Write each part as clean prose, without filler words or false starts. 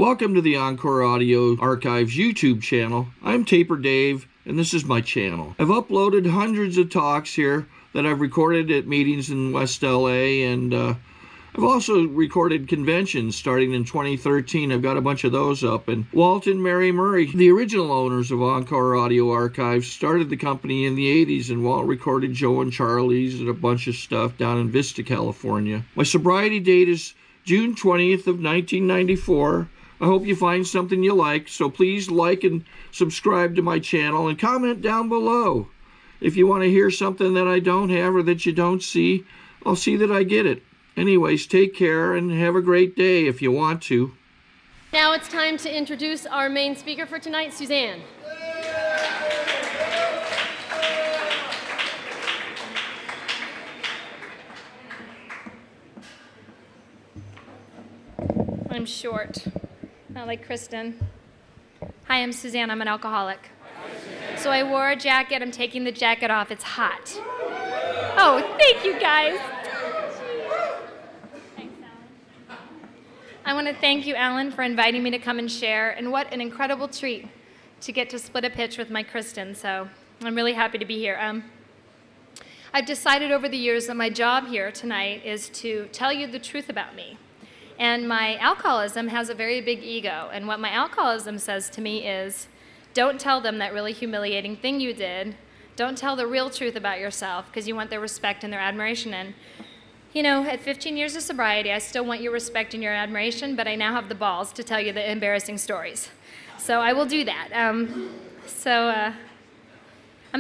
Welcome to the Encore Audio Archives YouTube channel. I'm Taper Dave, and this is my channel. I've uploaded hundreds of talks here that I've recorded at meetings in West LA, and I've also recorded conventions starting in 2013. I've got a bunch of those up. And Walt and Mary Murray, the original owners of Encore Audio Archives, started the company in the 80s, and Walt recorded Joe and Charlie's and a bunch of stuff down in Vista, California. My sobriety date is June 20th of 1994. I hope you find something you like, so please like and subscribe to my channel and comment down below. If you want to hear something that I don't have or that you don't see, I'll see that I get it. Anyways, take care and have a great day if you want to. Now it's time to introduce our main speaker for tonight, Suzanne. I'm short, not like Kristen. Hi, I'm Suzanne. I'm an alcoholic. So I wore a jacket. I'm taking the jacket off. It's hot. Oh, thank you, guys. Thanks, Alan. I want to thank you, Alan, for inviting me to come and share. And what an incredible treat to get to split a pitch with my Kristen. So I'm really happy to be here. I've decided over the years that my job here tonight is to tell you the truth about me. And my alcoholism has a very big ego. And what my alcoholism says to me is, don't tell them that really humiliating thing you did. Don't tell the real truth about yourself because you want their respect and their admiration. And, you know, at 15 years of sobriety, I still want your respect and your admiration, but I now have the balls to tell you the embarrassing stories. So I will do that. I'm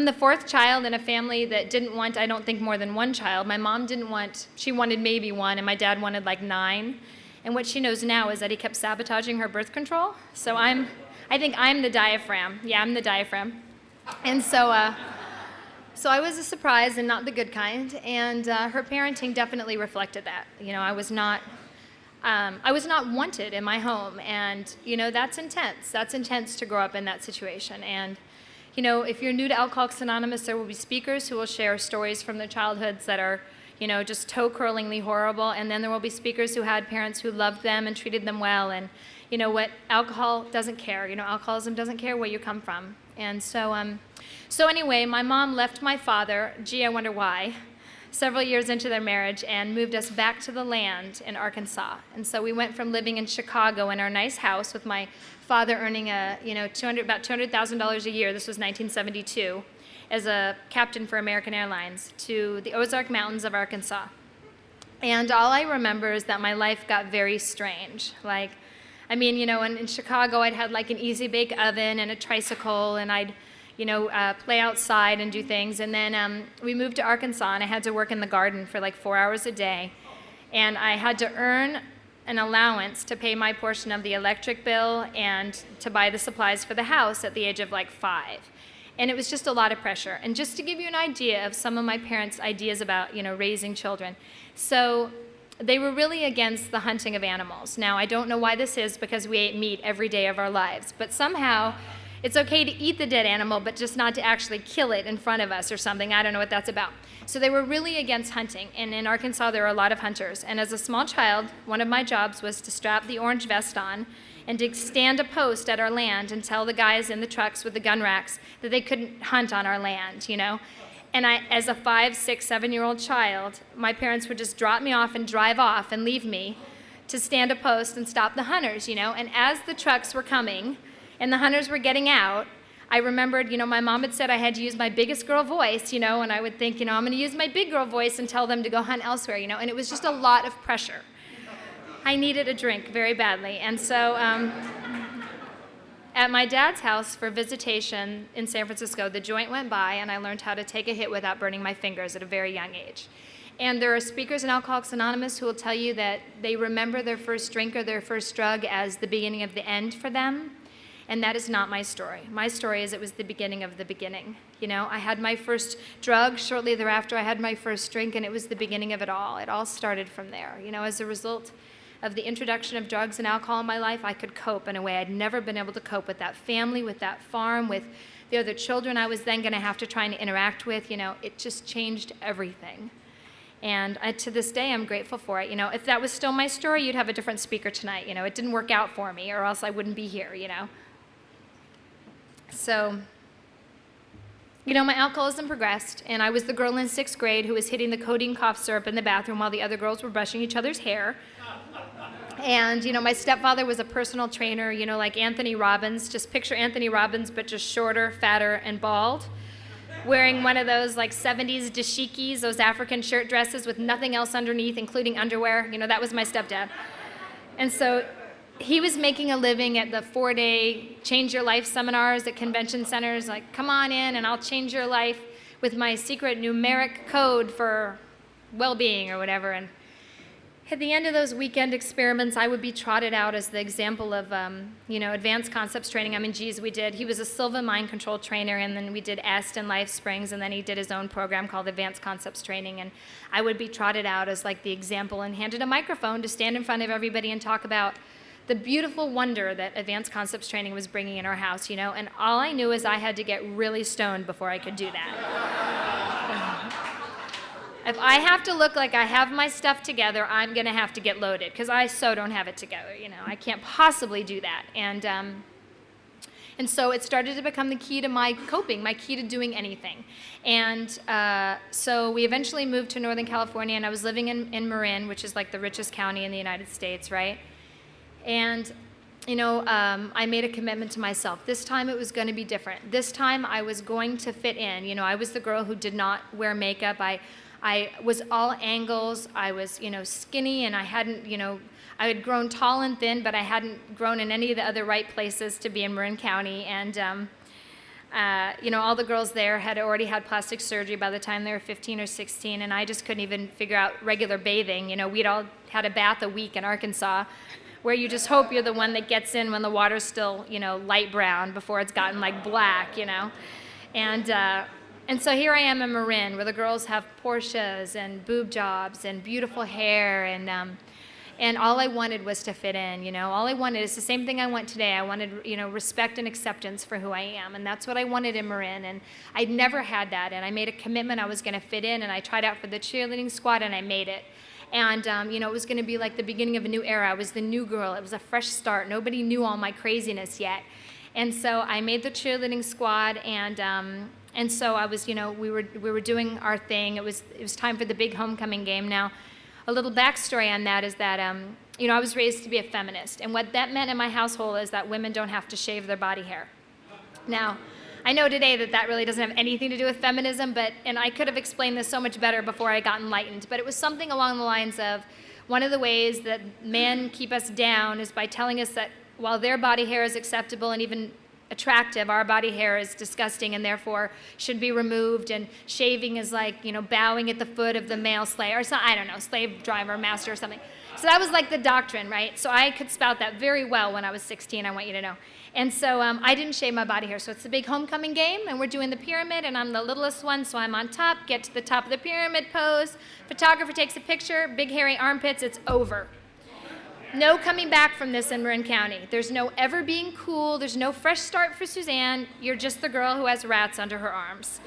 the fourth child in a family that didn't want, I don't think, more than one child. My mom didn't want, she wanted maybe one, and my dad wanted like 9. And what she knows now is that he kept sabotaging her birth control. So I think I'm the diaphragm. Yeah, I'm the diaphragm. And so I was a surprise and not the good kind. And her parenting definitely reflected that. You know, I was not wanted in my home. And, you know, that's intense. That's intense to grow up in that situation. And, you know, if you're new to Alcoholics Anonymous, there will be speakers who will share stories from their childhoods that are, you know, just toe-curlingly horrible, and then there will be speakers who had parents who loved them and treated them well, and you know what, alcohol doesn't care, you know, alcoholism doesn't care where you come from. And so anyway, my mom left my father, gee, I wonder why, several years into their marriage and moved us back to the land in Arkansas. And so we went from living in Chicago in our nice house with my father earning about $200,000 a year, this was 1972, as a captain for American Airlines, to the Ozark Mountains of Arkansas. And all I remember is that my life got very strange. Like, I mean, you know, in Chicago, I'd had like an easy bake oven and a tricycle, and I'd, you know, play outside and do things. And then we moved to Arkansas, and I had to work in the garden for like 4 hours a day. And I had to earn an allowance to pay my portion of the electric bill and to buy the supplies for the house at the age of like 5. And it was just a lot of pressure. And just to give you an idea of some of my parents' ideas about, you know, raising children. So they were really against the hunting of animals. Now, I don't know why this is because we ate meat every day of our lives. But somehow, it's okay to eat the dead animal, but just not to actually kill it in front of us or something. I don't know what that's about. So they were really against hunting. And in Arkansas, there are a lot of hunters. And as a small child, one of my jobs was to strap the orange vest on and to stand a post at our land and tell the guys in the trucks with the gun racks that they couldn't hunt on our land, you know. And I, as a 5, 6, 7-year-old child, my parents would just drop me off and drive off and leave me to stand a post and stop the hunters, you know. And as the trucks were coming and the hunters were getting out, I remembered, you know, my mom had said I had to use my biggest girl voice, you know, and I would think, you know, I'm going to use my big girl voice and tell them to go hunt elsewhere, you know. And it was just a lot of pressure. I needed a drink very badly. And so at my dad's house for visitation in San Francisco, the joint went by, and I learned how to take a hit without burning my fingers at a very young age. And there are speakers in Alcoholics Anonymous who will tell you that they remember their first drink or their first drug as the beginning of the end for them. And that is not my story. My story is it was the beginning of the beginning. You know, I had my first drug. Shortly thereafter, I had my first drink, and it was the beginning of it all. It all started from there. You know, as a result of the introduction of drugs and alcohol in my life, I could cope in a way I'd never been able to cope with that family, with that farm, with the other children I was then going to have to try and interact with. You know, it just changed everything. And to this day, I'm grateful for it. You know, if that was still my story, you'd have a different speaker tonight. You know, it didn't work out for me, or else I wouldn't be here, you know. So, you know, my alcoholism progressed, and I was the girl in 6th grade who was hitting the codeine cough syrup in the bathroom while the other girls were brushing each other's hair. And, you know, my stepfather was a personal trainer, you know, like Anthony Robbins. Just picture Anthony Robbins, but just shorter, fatter, and bald, wearing one of those like 70s dashikis, those African shirt dresses with nothing else underneath, including underwear. You know, that was my stepdad. And so he was making a living at the 4-day Change Your Life seminars at convention centers, like, come on in and I'll change your life with my secret numeric code for well-being or whatever. And at the end of those weekend experiments, I would be trotted out as the example of, you know, advanced concepts training. I mean, geez, he was a Silva mind control trainer, and then we did EST and Life Springs, and then he did his own program called Advanced Concepts Training, and I would be trotted out as like the example and handed a microphone to stand in front of everybody and talk about the beautiful wonder that Advanced Concepts Training was bringing in our house, you know, and all I knew is I had to get really stoned before I could do that. If I have to look like I have my stuff together, I'm going to have to get loaded, because I so don't have it together, you know. I can't possibly do that. And so it started to become the key to my coping, my key to doing anything. And so we eventually moved to Northern California, and I was living in Marin, which is like the richest county in the United States, right? And, you know, I made a commitment to myself. This time it was going to be different. This time I was going to fit in. You know, I was the girl who did not wear makeup. I was all angles. I was, you know, skinny, and I hadn't, you know, I had grown tall and thin, but I hadn't grown in any of the other right places to be in Marin County. And, you know, all the girls there had already had plastic surgery by the time they were 15 or 16, and I just couldn't even figure out regular bathing. You know, we'd all had a bath a week in Arkansas, where you just hope you're the one that gets in when the water's still, you know, light brown before it's gotten like black, you know. And so here I am in Marin, where the girls have Porsches and boob jobs and beautiful hair, and all I wanted was to fit in, you know. All I wanted is the same thing I want today. I wanted, you know, respect and acceptance for who I am, and that's what I wanted in Marin, and I'd never had that, and I made a commitment I was going to fit in, and I tried out for the cheerleading squad, and I made it. And, you know, it was going to be like the beginning of a new era. I was the new girl. It was a fresh start. Nobody knew all my craziness yet. And so I made the cheerleading squad, and so I was, you know, we were doing our thing. It was time for the big homecoming game. Now, a little backstory on that is that, you know, I was raised to be a feminist, and what that meant in my household is that women don't have to shave their body hair. Now, I know today that that really doesn't have anything to do with feminism, and I could have explained this so much better before I got enlightened, but it was something along the lines of, one of the ways that men keep us down is by telling us that while their body hair is acceptable and even attractive, our body hair is disgusting and therefore should be removed, and shaving is like, you know, bowing at the foot of the male slave, or I don't know, slave driver, master or something. So that was like the doctrine, right? So I could spout that very well when I was 16, I want you to know. And so I didn't shave my body hair. So it's the big homecoming game, and we're doing the pyramid, and I'm the littlest one, so I'm on top, get to the top of the pyramid pose. Photographer takes a picture, big hairy armpits, it's over. No coming back from this in Marin County. There's no ever being cool. There's no fresh start for Suzanne. You're just the girl who has rats under her arms.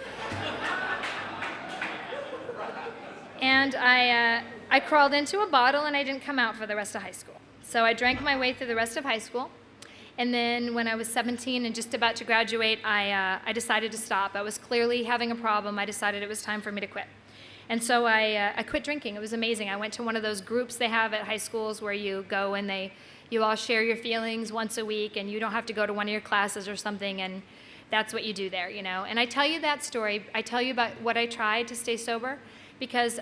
And I crawled into a bottle, and I didn't come out for the rest of high school. So I drank my way through the rest of high school. And then when I was 17 and just about to graduate, I decided to stop. I was clearly having a problem. I decided it was time for me to quit. And so I quit drinking. It was amazing. I went to one of those groups they have at high schools where you go and you all share your feelings once a week, and you don't have to go to one of your classes or something, and that's what you do there, you know. And I tell you that story. I tell you about what I tried to stay sober because,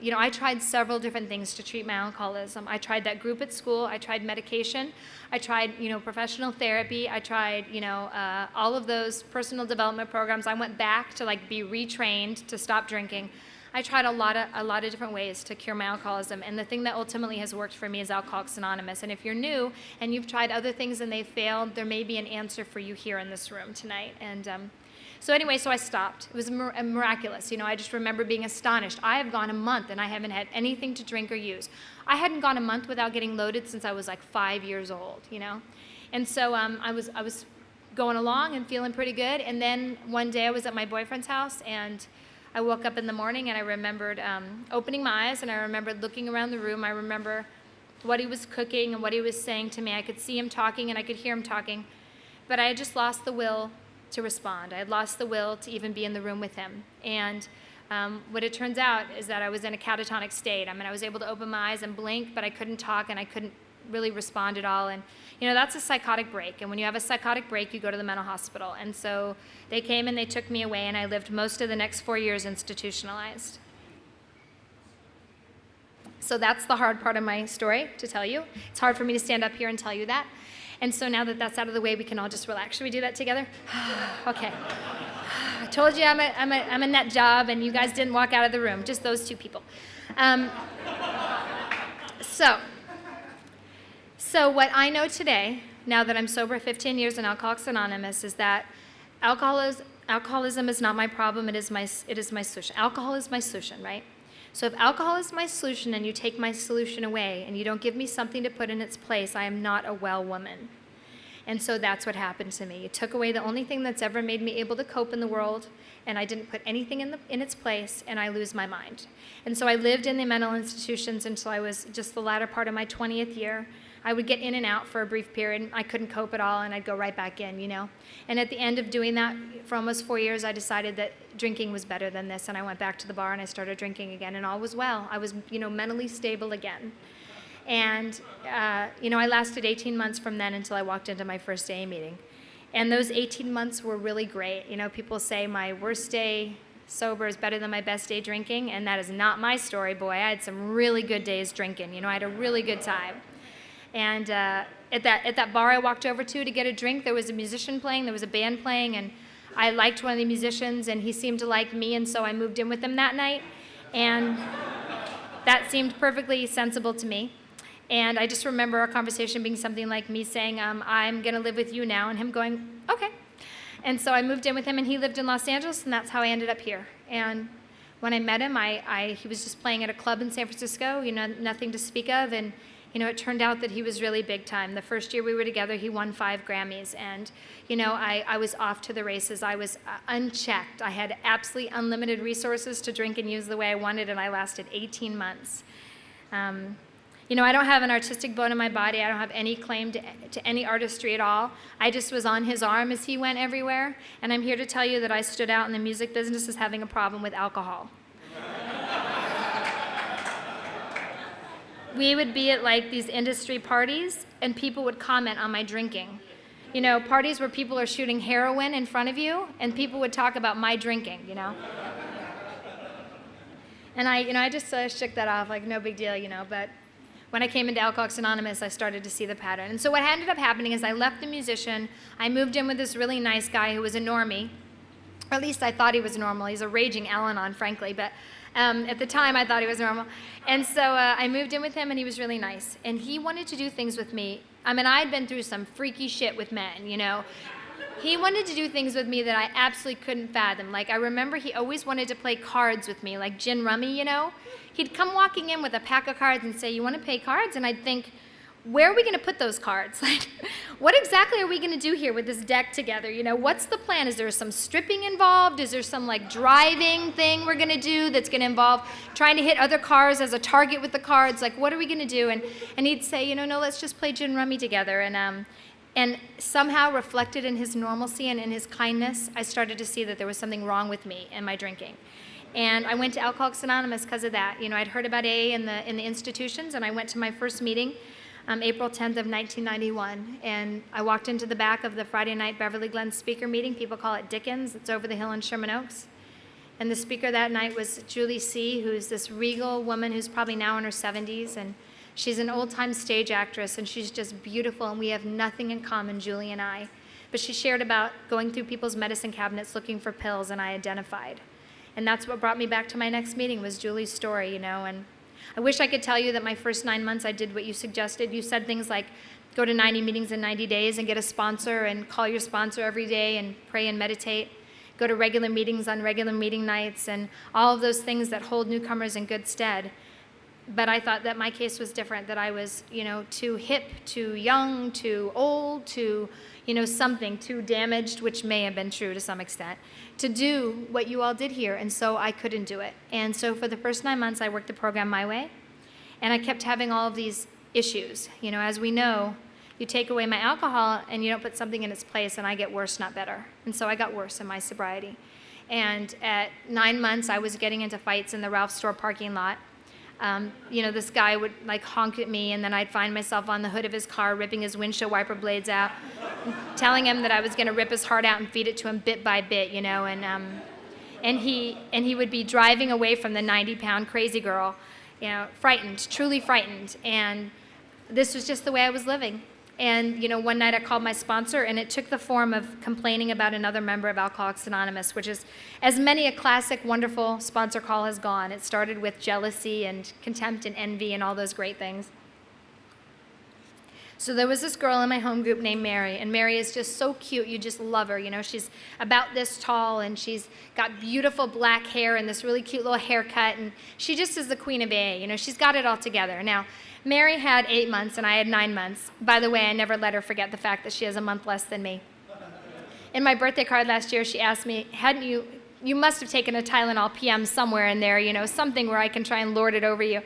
you know, I tried several different things to treat my alcoholism. I tried that group at school. I tried medication. I tried, you know, professional therapy. I tried, you know, all of those personal development programs. I went back to like be retrained to stop drinking. I tried a lot of different ways to cure my alcoholism, and the thing that ultimately has worked for me is Alcoholics Anonymous. And if you're new and you've tried other things and they've failed, there may be an answer for you here in this room tonight. And so anyway, so I stopped. It was miraculous. You know, I just remember being astonished. I have gone a month and I haven't had anything to drink or use. I hadn't gone a month without getting loaded since I was like 5 years old, you know. And so I was going along and feeling pretty good. And then one day I was at my boyfriend's house, and I woke up in the morning and I remembered opening my eyes, and I remembered looking around the room. I remember what he was cooking and what he was saying to me. I could see him talking and I could hear him talking, but I had just lost the will to respond. I had lost the will to even be in the room with him. And what it turns out is that I was in a catatonic state. I mean, I was able to open my eyes and blink, but I couldn't talk and I couldn't really respond at all. And you know, that's a psychotic break. And when you have a psychotic break, you go to the mental hospital. And so they came and they took me away, and I lived most of the next 4 years institutionalized. So that's the hard part of my story to tell you. It's hard for me to stand up here and tell you that. And so now that that's out of the way, we can all just relax. Should we do that together? Okay. I told you I'm a nut job, and you guys didn't walk out of the room, just those two people. So what I know today, now that I'm sober 15 years in Alcoholics Anonymous, is that alcoholism is not my problem, it is my solution. Alcohol is my solution, right? So if alcohol is my solution and you take my solution away and you don't give me something to put in its place, I am not a well woman. And so that's what happened to me. You took away the only thing that's ever made me able to cope in the world, and I didn't put anything in its place, and I lose my mind. And so I lived in the mental institutions until I was just the latter part of my 20th year. I would get in and out for a brief period. I couldn't cope at all, and I'd go right back in, you know. And at the end of doing that for almost 4 years, I decided that drinking was better than this, and I went back to the bar and I started drinking again, and all was well. I was, you know, mentally stable again. And, you know, I lasted 18 months from then until I walked into my first AA meeting. And those 18 months were really great. You know, people say my worst day sober is better than my best day drinking, and that is not my story, boy. I had some really good days drinking. You know, I had a really good time. And at that bar I walked over to get a drink, there was a musician playing, there was a band playing, and I liked one of the musicians, and he seemed to like me, and so I moved in with him that night. And that seemed perfectly sensible to me. And I just remember our conversation being something like me saying, I'm going to live with you now, and him going, okay. And so I moved in with him, and he lived in Los Angeles, and that's how I ended up here. And when I met him, he was just playing at a club in San Francisco, you know, nothing to speak of, and you know, it turned out that he was really big time. The first year we were together, he won 5 Grammys, and you know, I was off to the races. I was unchecked. I had absolutely unlimited resources to drink and use the way I wanted, and I lasted 18 months. You know, I don't have an artistic bone in my body. I don't have any claim to any artistry at all. I just was on his arm as he went everywhere, and I'm here to tell you that I stood out in the music business as having a problem with alcohol. We would be at like these industry parties, and people would comment on my drinking. You know, parties where people are shooting heroin in front of you, and people would talk about my drinking, you know. And I just shook that off, like no big deal, you know. But when I came into Alcoholics Anonymous, I started to see the pattern. And so what ended up happening is I left the musician. I moved in with this really nice guy who was a normie. Or at least I thought he was normal. He's a raging Al-Anon, frankly, but at the time I thought he was normal. And so I moved in with him, and he was really nice. And he wanted to do things with me. I mean, I'd been through some freaky shit with men, you know. He wanted to do things with me that I absolutely couldn't fathom. Like, I remember he always wanted to play cards with me, like gin rummy, you know. He'd come walking in with a pack of cards and say, "You want to play cards?" And I'd think, where are we going to put those cards? Like, what exactly are we going to do here with this deck together? You know, what's the plan? Is there some stripping involved? Is there some like driving thing we're going to do that's going to involve trying to hit other cars as a target with the cards? Like, what are we going to do? And he'd say, you know, no, let's just play gin rummy together. And somehow reflected in his normalcy and in his kindness, I started to see that there was something wrong with me and my drinking. And I went to Alcoholics Anonymous because of that. You know, I'd heard about AA in the institutions, and I went to my first meeting April 10th of 1991, and I walked into the back of the Friday night Beverly Glen speaker meeting. People call it Dickens. It's over the hill in Sherman Oaks. And the speaker that night was Julie C., who's this regal woman who's probably now in her 70s, and she's an old-time stage actress, and she's just beautiful, and we have nothing in common, Julie and I. But she shared about going through people's medicine cabinets looking for pills, and I identified. And that's what brought me back to my next meeting was Julie's story, you know, and I wish I could tell you that my first 9 months I did what you suggested. You said things like go to 90 meetings in 90 days and get a sponsor and call your sponsor every day and pray and meditate. Go to regular meetings on regular meeting nights and all of those things that hold newcomers in good stead. But I thought that my case was different, that I was, too hip, too young, too old, too, something, too damaged, which may have been true to some extent, to do what you all did here. And so I couldn't do it. And so for the first 9 months, I worked the program my way. And I kept having all of these issues. As we know, you take away my alcohol and you don't put something in its place, and I get worse, not better. And so I got worse in my sobriety. And at 9 months, I was getting into fights in the Ralph store parking lot. This guy would like honk at me, and then I'd find myself on the hood of his car ripping his windshield wiper blades out, telling him that I was going to rip his heart out and feed it to him bit by bit, and he would be driving away from the 90-pound crazy girl, frightened, truly frightened, and this was just the way I was living. And, one night I called my sponsor, and it took the form of complaining about another member of Alcoholics Anonymous, which is as many a classic, wonderful sponsor call has gone. It started with jealousy and contempt and envy and all those great things. So there was this girl in my home group named Mary, and Mary is just so cute. You just love her. She's about this tall, and she's got beautiful black hair and this really cute little haircut, and she just is the queen of AA. She's got it all together. Now, Mary had 8 months, and I had 9 months. By the way, I never let her forget the fact that she has a month less than me. In my birthday card last year, she asked me, hadn't you must have taken a Tylenol PM somewhere in there, something where I can try and lord it over you.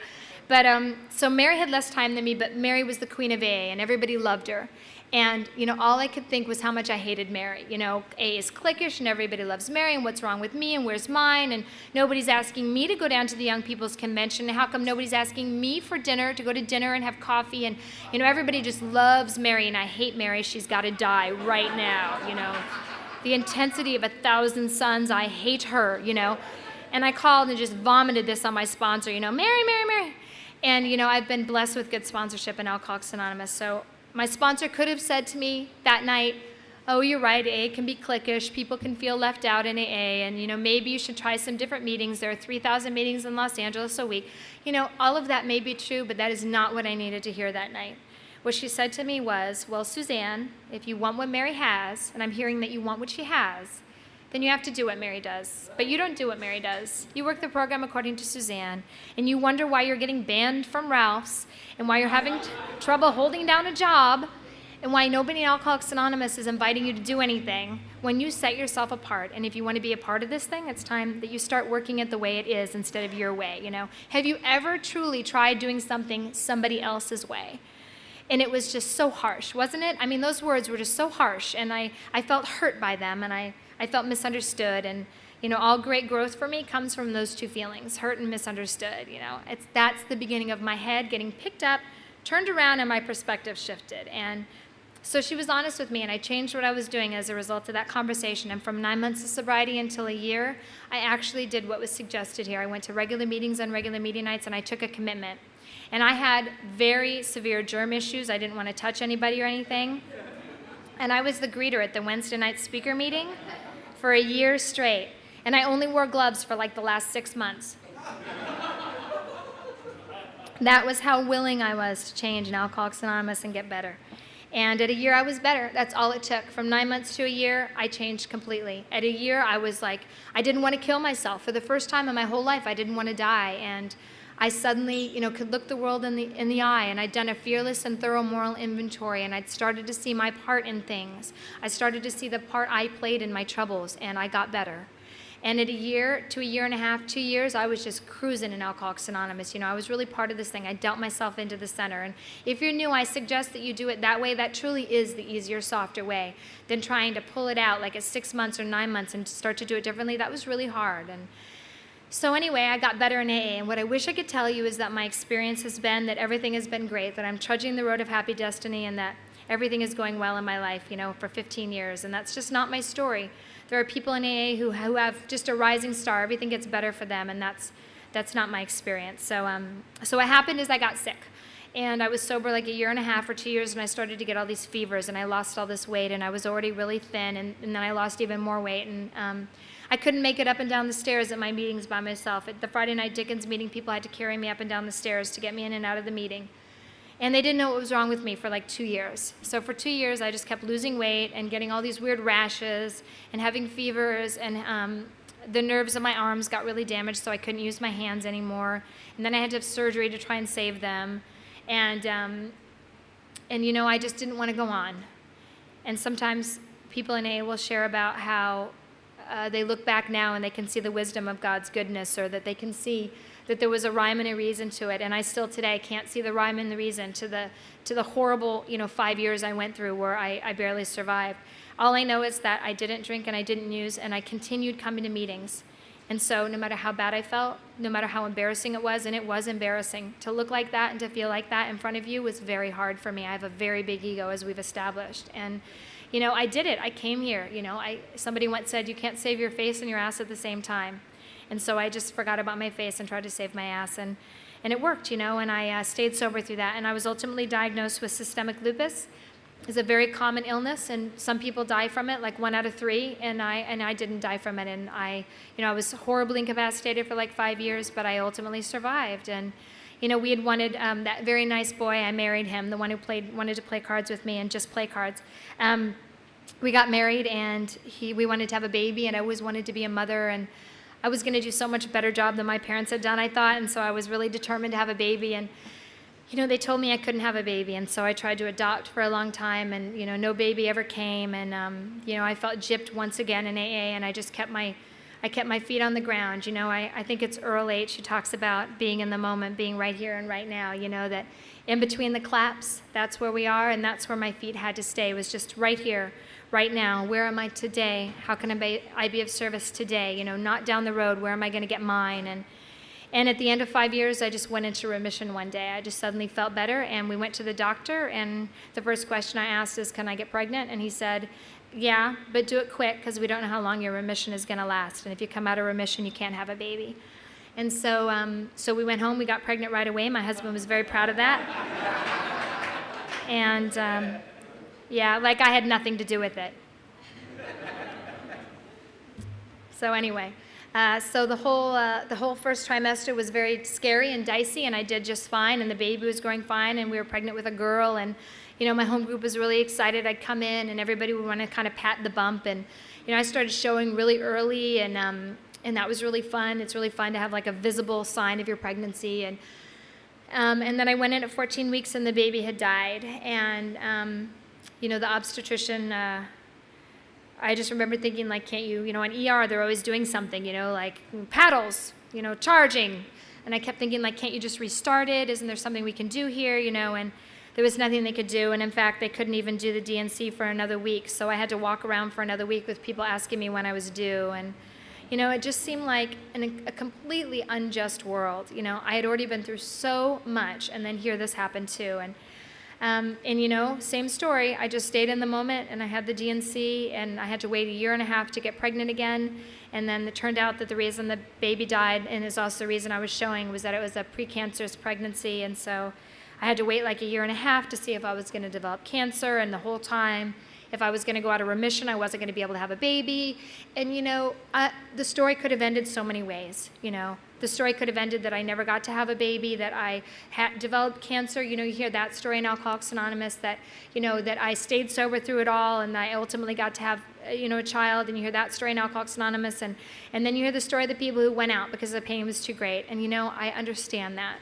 But so Mary had less time than me, but Mary was the queen of AA, and everybody loved her. And, all I could think was how much I hated Mary. AA is cliquish, and everybody loves Mary, and what's wrong with me, and where's mine, and nobody's asking me to go down to the Young People's Convention, and how come nobody's asking me for dinner, to go to dinner and have coffee, and, everybody just loves Mary, and I hate Mary. She's got to die right now, The intensity of 1,000 suns, I hate her, And I called and just vomited this on my sponsor, Mary, Mary, Mary. And, I've been blessed with good sponsorship in Alcoholics Anonymous, so my sponsor could have said to me that night, oh, you're right, AA can be cliquish, people can feel left out in AA, and maybe you should try some different meetings. There are 3,000 meetings in Los Angeles a week. All of that may be true, but that is not what I needed to hear that night. What she said to me was, well, Suzanne, if you want what Mary has, and I'm hearing that you want what she has, then you have to do what Mary does. But you don't do what Mary does. You work the program according to Suzanne, and you wonder why you're getting banned from Ralph's, and why you're having trouble holding down a job, and why nobody in Alcoholics Anonymous is inviting you to do anything when you set yourself apart. And if you want to be a part of this thing, it's time that you start working it the way it is instead of your way, Have you ever truly tried doing something somebody else's way? And it was just so harsh, wasn't it? I mean, those words were just so harsh, and I felt hurt by them, and I felt misunderstood. And, all great growth for me comes from those two feelings, hurt and misunderstood, That's the beginning of my head getting picked up, turned around, and my perspective shifted. And so she was honest with me, and I changed what I was doing as a result of that conversation. And from 9 months of sobriety until a year, I actually did what was suggested here. I went to regular meetings on regular meeting nights, and I took a commitment. And I had very severe germ issues. I didn't want to touch anybody or anything. And I was the greeter at the Wednesday night speaker meeting for a year straight. And I only wore gloves for like the last 6 months. That was how willing I was to change in Alcoholics Anonymous and get better. And at a year, I was better. That's all it took. From 9 months to a year, I changed completely. At a year, I was like, I didn't want to kill myself. For the first time in my whole life, I didn't want to die. And I suddenly, could look the world in the eye, and I'd done a fearless and thorough moral inventory, and I'd started to see my part in things. I started to see the part I played in my troubles, and I got better. And at a year to a year and a half, 2 years, I was just cruising in Alcoholics Anonymous. I was really part of this thing. I dealt myself into the center. And if you're new, I suggest that you do it that way. That truly is the easier, softer way than trying to pull it out like at 6 months or 9 months and start to do it differently. That was really hard. And so anyway, I got better in AA, and what I wish I could tell you is that my experience has been that everything has been great, that I'm trudging the road of happy destiny, and that everything is going well in my life, for 15 years, and that's just not my story. There are people in AA who have just a rising star. Everything gets better for them, and that's not my experience. So what happened is I got sick, and I was sober like a year and a half or 2 years, and I started to get all these fevers, and I lost all this weight, and I was already really thin, and then I lost even more weight, and I couldn't make it up and down the stairs at my meetings by myself. At the Friday night Dickens meeting, people had to carry me up and down the stairs to get me in and out of the meeting. And they didn't know what was wrong with me for like 2 years. So for 2 years, I just kept losing weight and getting all these weird rashes and having fevers and the nerves of my arms got really damaged, so I couldn't use my hands anymore. And then I had to have surgery to try and save them. And you know, I just didn't want to go on. And sometimes people in AA will share about how they look back now and they can see the wisdom of God's goodness, or that they can see that there was a rhyme and a reason to it. And I still today can't see the rhyme and the reason to the horrible, you know, 5 years I went through where I barely survived. All I know is that I didn't drink and I didn't use, and I continued coming to meetings. And so no matter how bad I felt, no matter how embarrassing it was, and it was embarrassing, to look like that and to feel like that in front of you was very hard for me. I have a very big ego, as we've established. And, you know, I did it. I came here. You know, somebody once said, you can't save your face and your ass at the same time. And so I just forgot about my face and tried to save my ass. And it worked, you know, and I stayed sober through that. And I was ultimately diagnosed with systemic lupus. It's a very common illness, and some people die from it, like 1 out of 3, and I didn't die from it. And I was horribly incapacitated for like 5 years, but I ultimately survived. And, you know, we had wanted that very nice boy, I married him, the one who wanted to play cards with me and just play cards. We got married, and we wanted to have a baby, and I always wanted to be a mother, and I was going to do so much better job than my parents had done, I thought, and so I was really determined to have a baby. And you know, they told me I couldn't have a baby, and so I tried to adopt for a long time, and, you know, no baby ever came, and, you know, I felt gypped once again in AA, and I just kept my feet on the ground. You know, I think it's Earl H. who talks about being in the moment, being right here and right now, you know, that in between the claps, that's where we are, and that's where my feet had to stay, was just right here, right now. Where am I today? How can I be of service today? You know, not down the road. Where am I going to get mine? And at the end of 5 years, I just went into remission one day. I just suddenly felt better, and we went to the doctor, and the first question I asked is, can I get pregnant? And he said, yeah, but do it quick, because we don't know how long your remission is going to last. And if you come out of remission, you can't have a baby. And so we went home. We got pregnant right away. My husband was very proud of that. And, yeah, like I had nothing to do with it. So anyway. So the whole first trimester was very scary and dicey, and I did just fine, and the baby was growing fine, and we were pregnant with a girl, and, you know, my home group was really excited. I'd come in, and everybody would want to kind of pat the bump, and, you know, I started showing really early, and that was really fun. It's really fun to have like a visible sign of your pregnancy, and then I went in at 14 weeks, and the baby had died, and, you know, the obstetrician, I just remember thinking, like, can't you know, on ER, they're always doing something, you know, like paddles, you know, charging. And I kept thinking, like, can't you just restart it? Isn't there something we can do here, you know? And there was nothing they could do. And in fact, they couldn't even do the DNC for another week. So I had to walk around for another week with people asking me when I was due. And, you know, it just seemed like a completely unjust world. You know, I had already been through so much, and then here this happened too. And you know, same story. I just stayed in the moment, and I had the DNC, and I had to wait 1.5 years to get pregnant again. And then it turned out that the reason the baby died, and is also the reason I was showing, was that it was a precancerous pregnancy. And so I had to wait like 1.5 years to see if I was going to develop cancer. And the whole time, if I was going to go out of remission, I wasn't going to be able to have a baby. And, you know, the story could have ended so many ways, you know. The story could have ended that I never got to have a baby, that I had developed cancer. You know, you hear that story in Alcoholics Anonymous, that, you know, that I stayed sober through it all, and I ultimately got to have, you know, a child. And you hear that story in Alcoholics Anonymous, and then you hear the story of the people who went out because the pain was too great. And, you know, I understand that.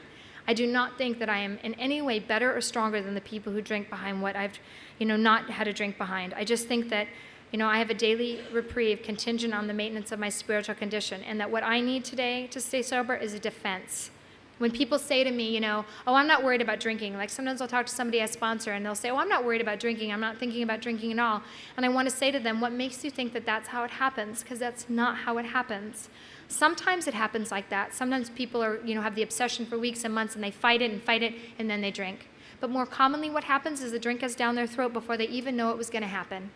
I do not think that I am in any way better or stronger than the people who drink behind what I've, you know, not had to drink behind. I just think that, you know, I have a daily reprieve contingent on the maintenance of my spiritual condition, and that what I need today to stay sober is a defense. When people say to me, you know, oh, I'm not worried about drinking, like sometimes I'll talk to somebody I sponsor, and they'll say, oh, I'm not worried about drinking, I'm not thinking about drinking at all. And I want to say to them, what makes you think that that's how it happens? Because that's not how it happens. Sometimes it happens like that. Sometimes people are, you know, have the obsession for weeks and months, and they fight it, and then they drink. But more commonly what happens is the drink is down their throat before they even know it was going to happen.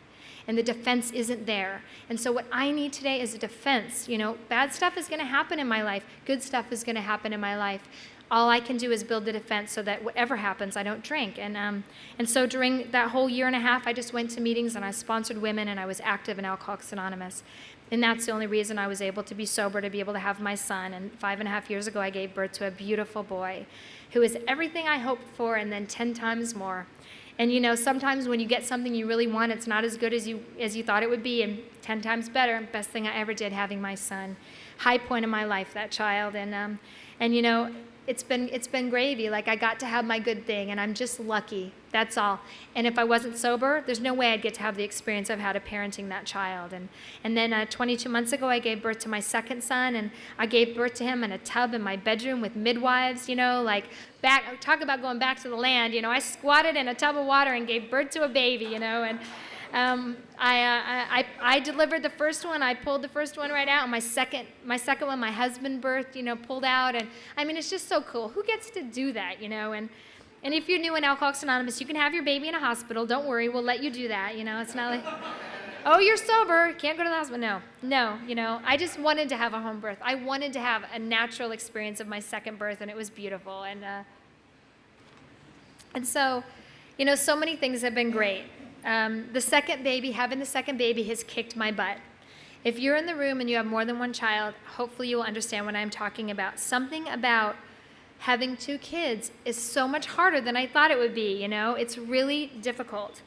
And the defense isn't there. And so what I need today is a defense. You know, bad stuff is going to happen in my life. Good stuff is going to happen in my life. All I can do is build the defense so that whatever happens, I don't drink. And so during that whole 1.5 years, I just went to meetings, and I sponsored women, and I was active in Alcoholics Anonymous. And that's the only reason I was able to be sober, to be able to have my son. And 5.5 years ago, I gave birth to a beautiful boy who is everything I hoped for, and then 10 times more. And you know, sometimes when you get something you really want, it's not as good as you thought it would be, and 10 times better. Best thing I ever did, having my son. High point of my life, that child. And you know, it's been gravy. Like, I got to have my good thing, and I'm just lucky. That's all. And if I wasn't sober, there's no way I'd get to have the experience I've had of parenting that child. And then 22 months ago, I gave birth to my second son, and I gave birth to him in a tub in my bedroom with midwives, you know, like, talk about going back to the land, you know. I squatted in a tub of water and gave birth to a baby, you know, and I delivered the first one. I pulled the first one right out, and my second one, my husband birthed, you know, pulled out. And I mean, it's just so cool. Who gets to do that, you know? And if you're new in Alcoholics Anonymous, you can have your baby in a hospital. Don't worry, we'll let you do that. You know, it's not like, oh, you're sober, can't go to the hospital. No, you know, I just wanted to have a home birth. I wanted to have a natural experience of my second birth, and it was beautiful. And so, you know, so many things have been great. Having the second baby has kicked my butt. If you're in the room and you have more than one child, hopefully you will understand what I'm talking about. Something about having 2 kids is so much harder than I thought it would be, you know? It's really difficult.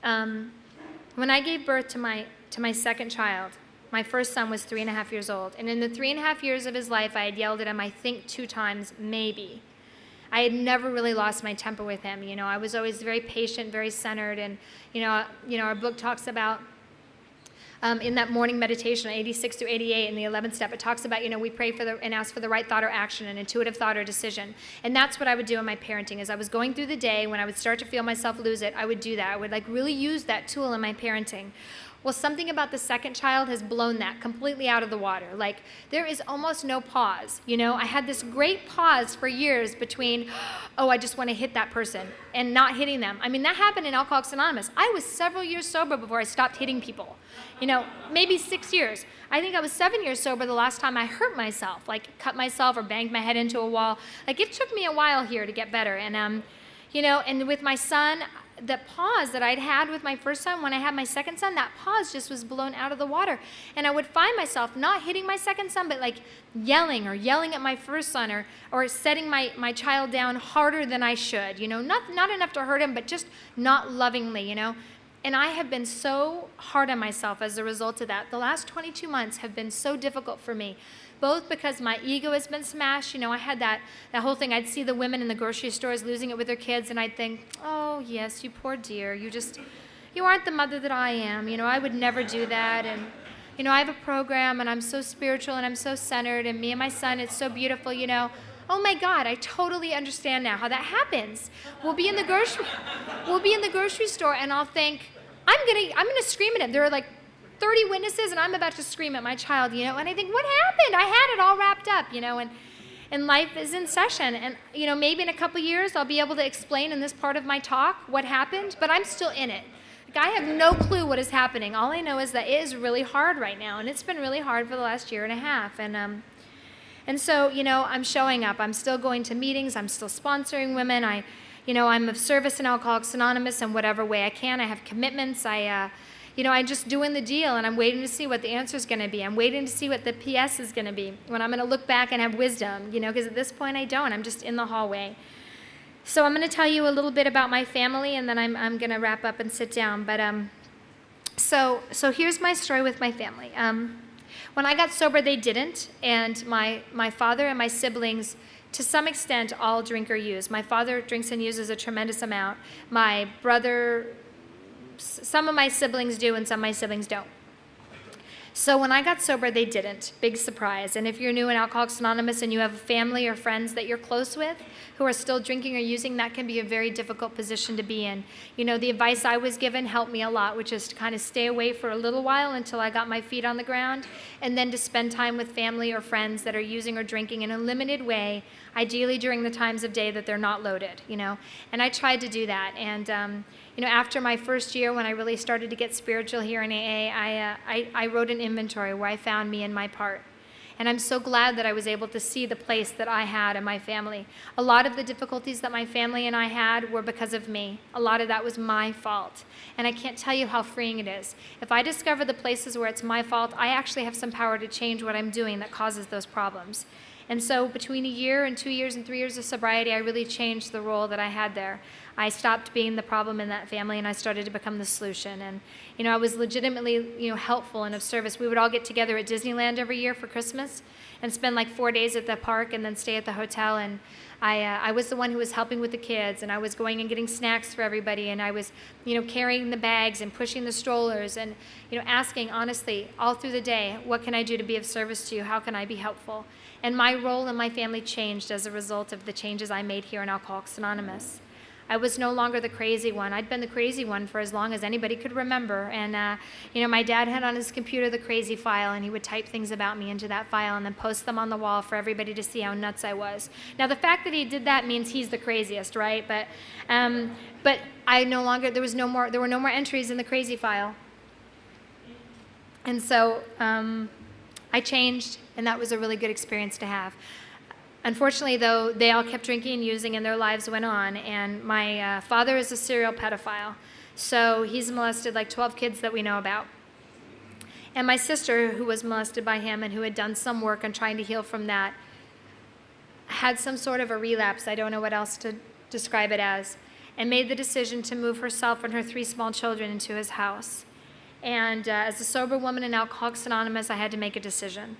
When I gave birth to my second child, my first son was 3.5 years old. And in the 3.5 years of his life, I had yelled at him, I think 2 times, maybe. I had never really lost my temper with him. You know, I was always very patient, very centered. And, you know, our book talks about, in that morning meditation, 86 through 88, in the 11th step, it talks about, you know, we pray for and ask for the right thought or action, an intuitive thought or decision. And that's what I would do in my parenting. As I was going through the day, when I would start to feel myself lose it, I would do that. I would, like, really use that tool in my parenting. Well, something about the second child has blown that completely out of the water. Like, there is almost no pause, you know? I had this great pause for years between, oh, I just want to hit that person, and not hitting them. I mean, that happened in Alcoholics Anonymous. I was several years sober before I stopped hitting people. You know, maybe 6 years. I think I was 7 years sober the last time I hurt myself, like cut myself or banged my head into a wall. Like, it took me a while here to get better. And, you know, and with my son, the pause that I'd had with my first son, when I had my second son, that pause just was blown out of the water. And I would find myself not hitting my second son, but like yelling at my first son, or setting my child down harder than I should, you know, not enough to hurt him, but just not lovingly, you know. And I have been so hard on myself as a result of that. The last 22 months have been so difficult for me, both because my ego has been smashed. You know, I had that whole thing. I'd see the women in the grocery stores losing it with their kids, and I'd think, oh, yes, you poor dear. You aren't the mother that I am. You know, I would never do that. And, you know, I have a program, and I'm so spiritual, and I'm so centered, and me and my son, it's so beautiful, you know. Oh my God, I totally understand now how that happens. We'll be in the grocery store, and I'll think, I'm gonna scream at him. There are like 30 witnesses, and I'm about to scream at my child, you know, and I think, what happened? I had it all wrapped up, you know, and life is in session. And, you know, maybe in a couple years I'll be able to explain in this part of my talk what happened, but I'm still in it. Like, I have no clue what is happening. All I know is that it is really hard right now, and it's been really hard for the last year and a half. And so, you know, I'm showing up. I'm still going to meetings. I'm still sponsoring women. I'm of service in Alcoholics Anonymous in whatever way I can. I have commitments. I'm just doing the deal, and I'm waiting to see what the answer is going to be. I'm waiting to see what the PS is going to be, when I'm going to look back and have wisdom, you know, because at this point I don't. I'm just in the hallway. So I'm going to tell you a little bit about my family, and then I'm going to wrap up and sit down. But so here's my story with my family. When I got sober, they didn't, and my father and my siblings, to some extent, all drink or use. My father drinks and uses a tremendous amount. My brother, some of my siblings do, and some of my siblings don't. So when I got sober, they didn't. Big surprise. And if you're new in Alcoholics Anonymous and you have family or friends that you're close with who are still drinking or using, that can be a very difficult position to be in. You know, the advice I was given helped me a lot, which is to kind of stay away for a little while until I got my feet on the ground, and then to spend time with family or friends that are using or drinking in a limited way, ideally during the times of day that they're not loaded, you know. And I tried to do that. And after my first year, when I really started to get spiritual here in AA, I wrote an inventory where I found me and my part. And I'm so glad that I was able to see the place that I had in my family. A lot of the difficulties that my family and I had were because of me. A lot of that was my fault. And I can't tell you how freeing it is. If I discover the places where it's my fault, I actually have some power to change what I'm doing that causes those problems. And so between a year and 2 years and 3 years of sobriety, I really changed the role that I had there. I stopped being the problem in that family, and I started to become the solution. And, I was legitimately, helpful and of service. We would all get together at Disneyland every year for Christmas and spend like 4 days at the park and then stay at the hotel. And I was the one who was helping with the kids, and I was going and getting snacks for everybody, and I was, carrying the bags and pushing the strollers and, asking honestly all through the day, what can I do to be of service to you? How can I be helpful? And my role in my family changed as a result of the changes I made here in Alcoholics Anonymous. I was no longer the crazy one. I'd been the crazy one for as long as anybody could remember. And, my dad had on his computer the crazy file, and he would type things about me into that file and then post them on the wall for everybody to see how nuts I was. Now, the fact that he did that means he's the craziest, right? But I no longer, there were no more entries in the crazy file. And so I changed, and that was a really good experience to have. Unfortunately, though, they all kept drinking and using, and their lives went on. And my father is a serial pedophile, so he's molested like 12 kids that we know about. And my sister, who was molested by him and who had done some work on trying to heal from that, had some sort of a relapse, I don't know what else to describe it as, and made the decision to move herself and her 3 small children into his house. And as a sober woman in Alcoholics Anonymous, I had to make a decision.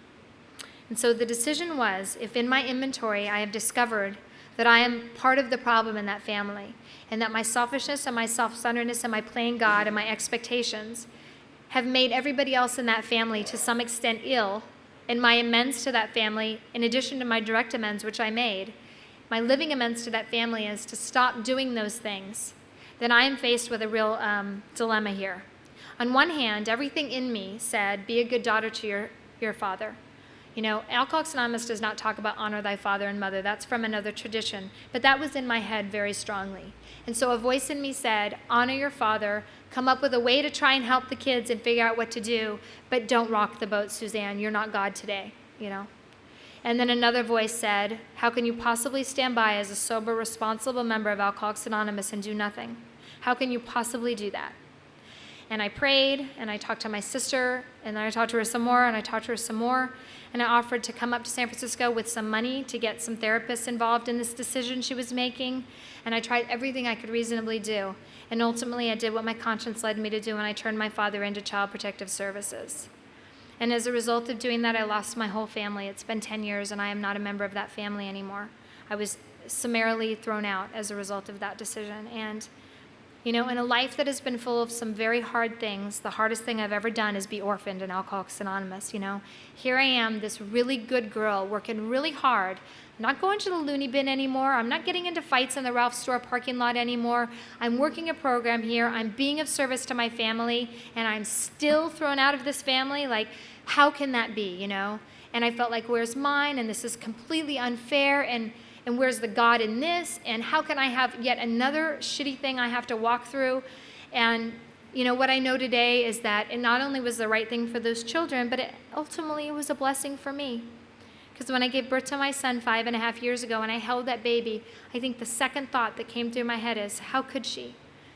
And so the decision was, if in my inventory I have discovered that I am part of the problem in that family, and that my selfishness and my self-centeredness and my playing God and my expectations have made everybody else in that family to some extent ill, and my amends to that family, in addition to my direct amends, which I made, my living amends to that family is to stop doing those things, then I am faced with a real dilemma here. On one hand, everything in me said, be a good daughter to your father. Alcoholics Anonymous does not talk about honor thy father and mother. That's from another tradition. But that was in my head very strongly. And so a voice in me said, honor your father, come up with a way to try and help the kids and figure out what to do, but don't rock the boat, Suzanne. You're not God today, And then another voice said, how can you possibly stand by as a sober, responsible member of Alcoholics Anonymous and do nothing? How can you possibly do that? And I prayed, and I talked to my sister, and then I talked to her some more, and I talked to her some more, and I offered to come up to San Francisco with some money to get some therapists involved in this decision she was making, and I tried everything I could reasonably do. And ultimately, I did what my conscience led me to do, and I turned my father into Child Protective Services. And as a result of doing that, I lost my whole family. It's been 10 years, and I am not a member of that family anymore. I was summarily thrown out as a result of that decision. And in a life that has been full of some very hard things, the hardest thing I've ever done is be orphaned in Alcoholics Anonymous, Here I am, this really good girl, working really hard, not going to the loony bin anymore. I'm not getting into fights in the Ralph store parking lot anymore. I'm working a program here. I'm being of service to my family, and I'm still thrown out of this family. Like, how can that be, And I felt like, where's mine? And this is completely unfair. And where's the God in this? And how can I have yet another shitty thing I have to walk through? And, what I know today is that it not only was the right thing for those children, but ultimately it was a blessing for me. Because when I gave birth to my son 5.5 years ago and I held that baby, I think the second thought that came through my head is, how could she?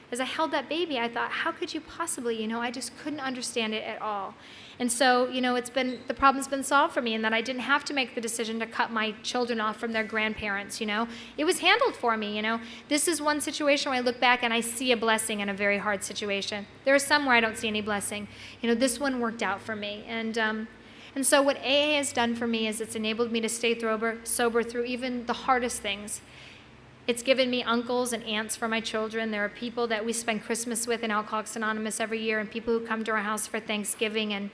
As I held that baby, I thought, how could you possibly? I just couldn't understand it at all. And so, the problem's been solved for me in that I didn't have to make the decision to cut my children off from their grandparents, It was handled for me, This is one situation where I look back and I see a blessing in a very hard situation. There are some where I don't see any blessing. This one worked out for me. And so what AA has done for me is it's enabled me to stay sober through even the hardest things. It's given me uncles and aunts for my children. There are people that we spend Christmas with in Alcoholics Anonymous every year, and people who come to our house for Thanksgiving. And,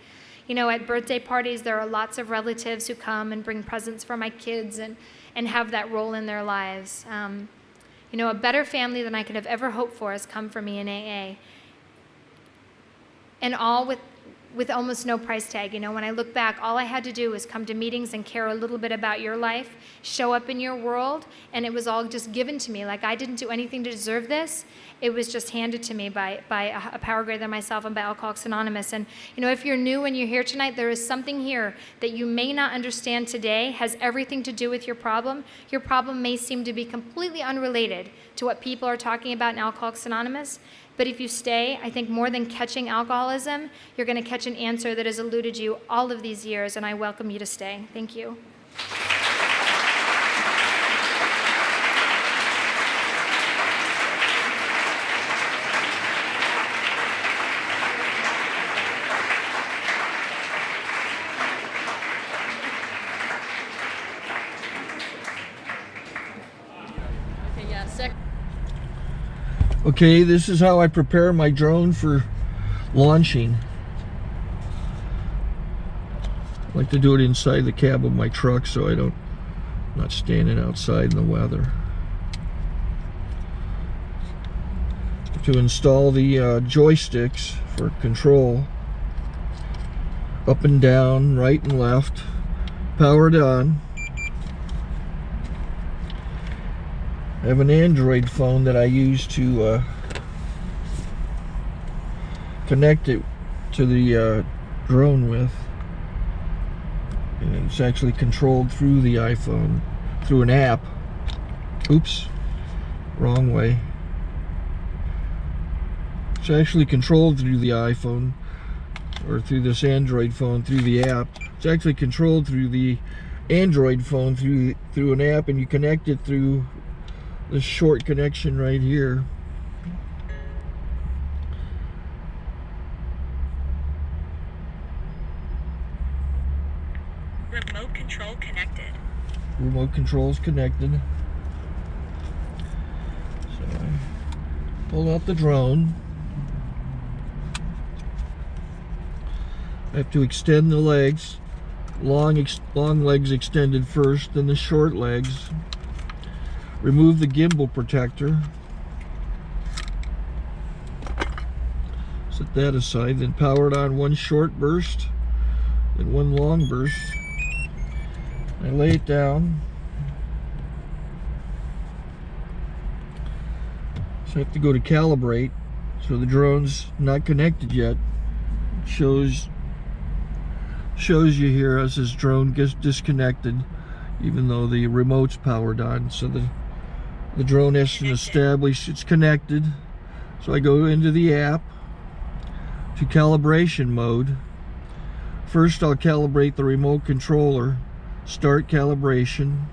at birthday parties, there are lots of relatives who come and bring presents for my kids and have that role in their lives. A better family than I could have ever hoped for has come for me in AA. And all with almost no price tag. When I look back, all I had to do was come to meetings and care a little bit about your life, show up in your world, and it was all just given to me. Like, I didn't do anything to deserve this. It was just handed to me by a power greater than myself and by Alcoholics Anonymous. And, if you're new and you're here tonight, there is something here that you may not understand today, has everything to do with your problem. Your problem may seem to be completely unrelated to what people are talking about in Alcoholics Anonymous. But if you stay, I think more than catching alcoholism, you're going to catch an answer that has eluded you all of these years, and I welcome you to stay. Thank you. Okay, this is how I prepare my drone for launching. I like to do it inside the cab of my truck so I'm not standing outside in the weather. To install the joysticks for control, up and down, right and left, powered on. I have an Android phone that I use to connect it to the drone with. And it's actually controlled through the iPhone, through an app. Oops, wrong way. It's actually controlled through the iPhone, or through this Android phone, through the app. It's actually controlled through the Android phone, through an app, and you connect it through this short connection right here. Remote control connected. Remote control's connected. So I pull out the drone. I have to extend the legs. Long legs extended first, then the short legs. Remove the gimbal protector. Set that aside, then power it on one short burst and one long burst. I lay it down. So I have to go to calibrate. So the drone's not connected yet. It shows you here as this drone gets disconnected, even though the remote's powered on. So the drone has to establish it's connected. So I go into the app to calibration mode. First I'll calibrate the remote controller. Start calibration.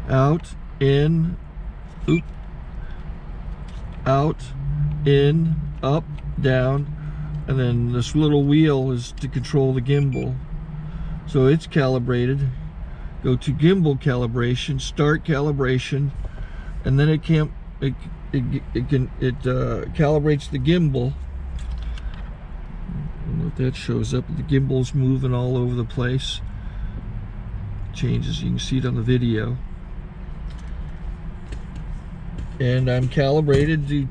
Out, in, oop, out, in, up, down, and then this little wheel is to control the gimbal. So it's calibrated. Go to gimbal calibration, start calibration, and then it calibrates the gimbal. I don't know if that shows up. The gimbal's moving all over the place. Changes, you can see it on the video. And I'm calibrated to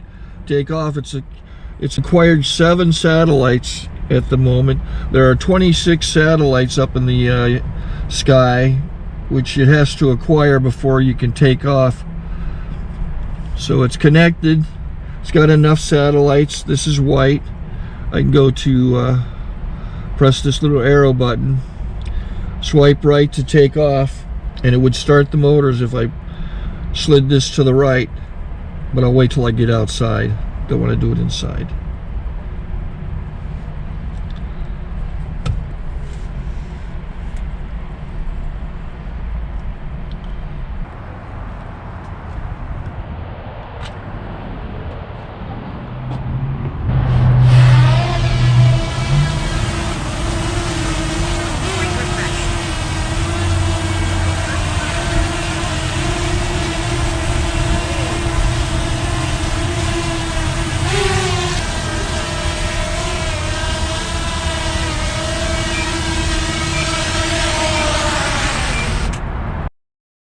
take off. It's acquired 7 satellites at the moment. There are 26 satellites up in the sky, which it has to acquire before you can take off. So it's connected. It's got enough satellites. This is white. I can go to press this little arrow button, swipe right to take off, and it would start the motors if I slid this to the right, but I'll wait till I get outside. Don't want to do it inside.